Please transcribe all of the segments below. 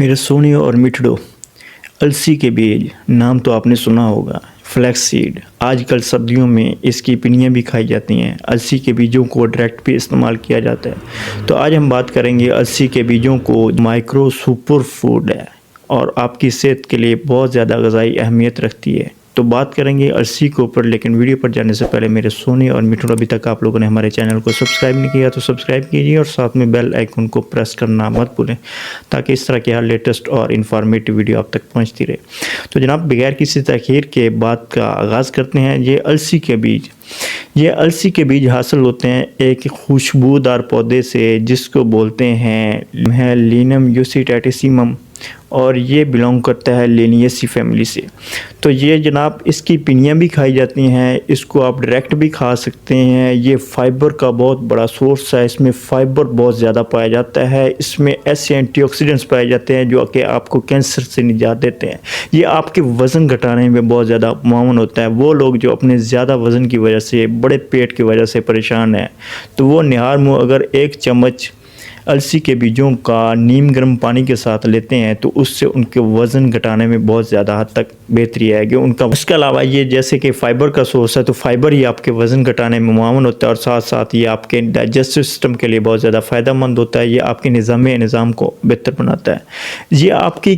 میرے سونے اور مٹھڑو، السی کے بیج نام تو آپ نے سنا ہوگا، فلیکس سیڈ۔ آج کل سبزیوں میں اس کی پنیاں بھی کھائی جاتی ہیں، السی کے بیجوں کو ڈائریکٹ بھی استعمال کیا جاتا ہے۔ تو آج ہم بات کریں گے السی کے بیجوں کو مائکرو سپر فوڈ ہے اور آپ کی صحت کے لیے بہت زیادہ غذائی اہمیت رکھتی ہے۔ تو بات کریں گے السی کے اوپر، لیکن ویڈیو پر جانے سے پہلے میرے سونے اور مٹھڑو، ابھی تک آپ لوگوں نے ہمارے چینل کو سبسکرائب نہیں کیا تو سبسکرائب کیجیے اور ساتھ میں بیل آئیکن کو پریس کرنا مت بھولیں تاکہ اس طرح کے ہر لیٹسٹ اور انفارمیٹیو ویڈیو آپ تک پہنچتی رہے۔ تو جناب بغیر کسی تاخیر کے بات کا آغاز کرتے ہیں۔ یہ السی کے بیج حاصل ہوتے ہیں ایک خوشبودار پودے سے جس کو بولتے ہیں لینم یوسیٹیسیمم، اور یہ بلونگ کرتا ہے لینیسی فیملی سے۔ تو یہ جناب اس کی پنیاں بھی کھائی جاتی ہیں، اس کو آپ ڈائریکٹ بھی کھا سکتے ہیں۔ یہ فائبر کا بہت بڑا سورس ہے، اس میں فائبر بہت زیادہ پایا جاتا ہے، اس میں ایسے اینٹی آکسیڈنٹس پائے جاتے ہیں جو کہ آپ کو کینسر سے نجات دیتے ہیں۔ یہ آپ کے وزن گھٹانے میں بہت زیادہ معاون ہوتا ہے۔ وہ لوگ جو اپنے زیادہ وزن کی وجہ سے، بڑے پیٹ کی وجہ سے پریشان ہیں، تو وہ نہار منہ اگر ایک چمچ السی کے بیجوں کا نیم گرم پانی کے ساتھ لیتے ہیں تو اس سے ان کے وزن گھٹانے میں بہت زیادہ حد تک بہتری آئے گی ان کا۔ اس کے علاوہ یہ جیسے کہ فائبر کا سورس ہے، تو فائبر ہی آپ کے وزن گھٹانے میں معاون ہوتا ہے اور ساتھ ساتھ یہ آپ کے ڈائجسٹو سسٹم کے لیے بہت زیادہ فائدہ مند ہوتا ہے۔ یہ آپ کے نظام کو بہتر بناتا ہے۔ یہ آپ کی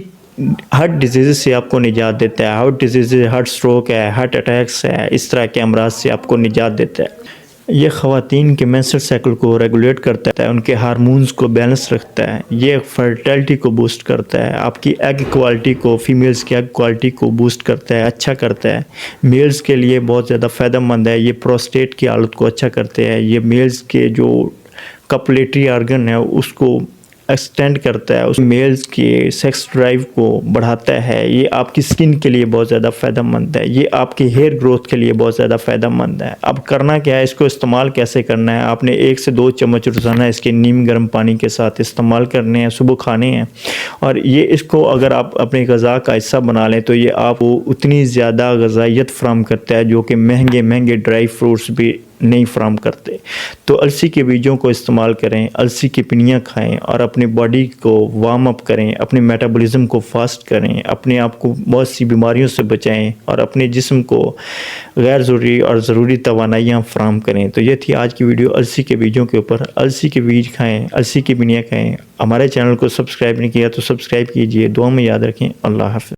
ہارٹ ڈیزیز سے آپ کو نجات دیتا ہے، ہارٹ ڈیزیز، ہارٹ سٹروک ہے، ہارٹ اٹیکس ہے، اس طرح کے امراض سے آپ کو نجات دیتا ہے۔ یہ خواتین کے مینسٹرل سائیکل کو ریگولیٹ کرتا ہے، ان کے ہارمونز کو بیلنس رکھتا ہے، یہ فرٹیلٹی کو بوسٹ کرتا ہے، آپ کی ایگ کوالٹی کو، فیمیلز کی ایگ کوالٹی کو بوسٹ کرتا ہے، اچھا کرتا ہے۔ میلز کے لیے بہت زیادہ فائدہ مند ہے، یہ پروسٹیٹ کی حالت کو اچھا کرتے ہیں، یہ میلز کے جو کپلیٹری آرگن ہے اس کو ایکسٹینڈ کرتا ہے، اس میلز کے سیکس ڈرائیو کو بڑھاتا ہے۔ یہ آپ کی سکن کے لیے بہت زیادہ فائدہ مند ہے، یہ آپ کے ہیئر گروتھ کے لیے بہت زیادہ فائدہ مند ہے۔ اب کرنا کیا ہے، اس کو استعمال کیسے کرنا ہے؟ آپ نے 1 سے 2 چمچ روزانہ اس کے نیم گرم پانی کے ساتھ استعمال کرنے ہیں، صبح کھانے ہیں، اور یہ اس کو اگر آپ اپنے غذا کا حصہ بنا لیں تو یہ آپ کو اتنی زیادہ غذائیت فراہم کرتا ہے جو کہ مہنگے ڈرائی فروٹس بھی نہیں فراہم کرتے۔ تو السی کے بیجوں کو استعمال کریں، السی کی پنیاں کھائیں اور اپنی باڈی کو وارم اپ کریں، اپنے میٹابولزم کو فاسٹ کریں، اپنے آپ کو بہت سی بیماریوں سے بچائیں اور اپنے جسم کو غیر ضروری اور ضروری توانائیاں فراہم کریں۔ تو یہ تھی آج کی ویڈیو السی کے بیجوں کے اوپر۔ السی کے بیج کھائیں، السی کی پنیاں کھائیں۔ ہمارے چینل کو سبسکرائب نہیں کیا تو سبسکرائب کیجئے۔ دعا میں یاد رکھیں۔ اللہ حافظ۔